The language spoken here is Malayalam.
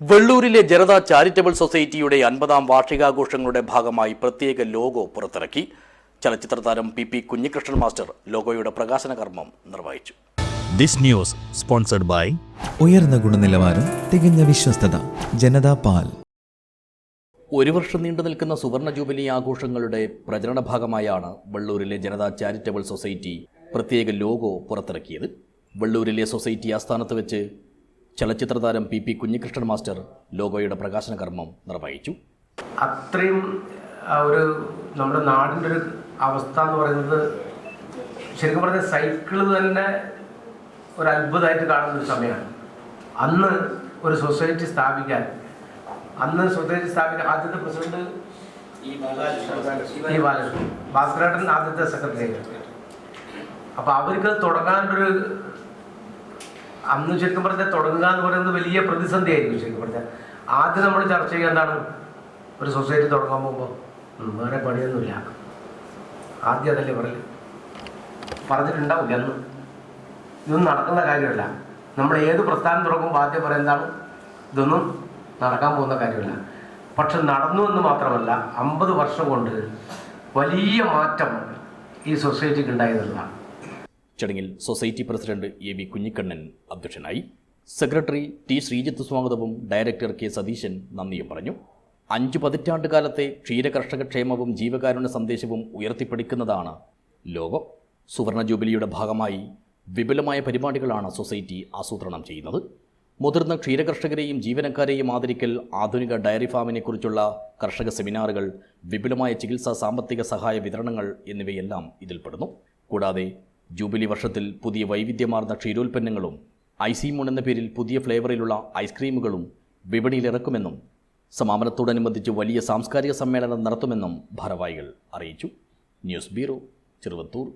വെള്ളൂരിലെ ജനത ചാരിറ്റബിൾ സൊസൈറ്റിയുടെ 50-ാം വാർഷികാഘോഷങ്ങളുടെ ഭാഗമായി പ്രത്യേക ലോഗോ പുറത്തിറക്കി. ചലച്ചിത്ര താരം പി കുഞ്ഞികൃഷ്ണൻ മാസ്റ്റർ ലോഗോയുടെ പ്രകാശന കർമ്മം നിർവഹിച്ചു. ദിസ് ന്യൂസ് സ്പോൺസർഡ് ബൈ ഉയർന്ന ഗുണനിലവാരം, തികഞ്ഞ വിശ്വസ്തത, ജനതാ പാൽ. ഒരു വർഷം നീണ്ടു നിൽക്കുന്ന സുവർണ ജൂബിലി ആഘോഷങ്ങളുടെ പ്രചരണ ഭാഗമായാണ് വെള്ളൂരിലെ ജനത ചാരിറ്റബിൾ സൊസൈറ്റി പ്രത്യേക ലോഗോ പുറത്തിറക്കിയത്. വെള്ളൂരിലെ സൊസൈറ്റി ആസ്ഥാനത്ത് വെച്ച് ചലച്ചിത്ര താരം പി കുഞ്ഞികൃഷ്ണൻ മാസ്റ്റർ ലോഗോയുടെ പ്രകാശന കർമ്മം നിർവഹിച്ചു. അത്രയും നമ്മുടെ നാടിൻ്റെ ഒരു അവസ്ഥ എന്ന് പറയുന്നത് ശരിക്കും പറഞ്ഞ സൈക്കിള് തന്നെ ഒരു അത്ഭുതമായിട്ട് കാണുന്ന ഒരു സമയമാണ്. അന്ന് ഒരു സൊസൈറ്റി സ്ഥാപിക്കാൻ ആദ്യത്തെ പ്രസിഡന്റ് ഭാസ്കരേട്ടൻ ആദ്യത്തെ സെക്രട്ടറി. അപ്പോൾ അവർക്ക് തുടങ്ങാനൊരു അന്ന് ശരിക്കും പറഞ്ഞാൽ തുടങ്ങുക എന്ന് പറയുന്നത് വലിയ പ്രതിസന്ധി ആയിരിക്കും. ശരിക്കും പറഞ്ഞാൽ ആദ്യം നമ്മൾ ചർച്ച ചെയ്യുക എന്താണ്, ഒരു സൊസൈറ്റി തുടങ്ങാൻ പോകുമ്പോൾ വേറെ പണിയൊന്നുമില്ല, ആദ്യം അതല്ലേ പറഞ്ഞിട്ടുണ്ടാവില്ല. അന്ന് ഇതൊന്നും നടക്കുന്ന കാര്യമല്ല. നമ്മൾ ഏത് പ്രസ്ഥാനം തുടങ്ങുമ്പോൾ ആദ്യം പറയുന്നതാണ് ഇതൊന്നും നടക്കാൻ പോകുന്ന കാര്യമല്ല. പക്ഷെ നടന്നു എന്ന് മാത്രമല്ല, 50 വർഷം കൊണ്ട് വലിയ മാറ്റം ഈ സൊസൈറ്റിക്ക് ഉണ്ടായതെന്നുള്ളതാണ്. ചടങ്ങിൽ സൊസൈറ്റി പ്രസിഡന്റ് എ കുഞ്ഞിക്കണ്ണൻ അധ്യക്ഷനായി. സെക്രട്ടറി ടി ശ്രീജിത്ത് സ്വാഗതവും ഡയറക്ടർ കെ സതീശൻ നന്ദിയും പറഞ്ഞു. 5 പതിറ്റാണ്ട് കാലത്തെ ക്ഷീരകർഷക ക്ഷേമവും ജീവകാരുണ്യ സന്ദേശവും ഉയർത്തിപ്പിടിക്കുന്നതാണ് ലോഗോ. സുവർണ ജൂബിലിയുടെ ഭാഗമായി വിപുലമായ പരിപാടികളാണ് സൊസൈറ്റി ആസൂത്രണം ചെയ്യുന്നത്. മുതിർന്ന ക്ഷീരകർഷകരെയും ജീവനക്കാരെയും ആദരിക്കൽ, ആധുനിക ഡയറി ഫാമിനെക്കുറിച്ചുള്ള കർഷക സെമിനാറുകൾ, വിപുലമായ ചികിത്സാ സാമ്പത്തിക സഹായ വിതരണങ്ങൾ എന്നിവയെല്ലാം ഇതിൽപ്പെടുന്നു. കൂടാതെ ജൂബിലി വർഷത്തിൽ പുതിയ വൈവിധ്യമാർന്ന ക്ഷീരോൽപ്പന്നങ്ങളും ഐസിമോൺ എന്ന പേരിൽ പുതിയ ഫ്ലേവറിലുള്ള ഐസ്ക്രീമുകളും വിപണിയിലിറക്കുമെന്നും സമാപനത്തോടനുബന്ധിച്ച് വലിയ സാംസ്കാരിക സമ്മേളനം നടത്തുമെന്നും ഭാരവാഹികൾ അറിയിച്ചു. News bureau, Cheruvathur.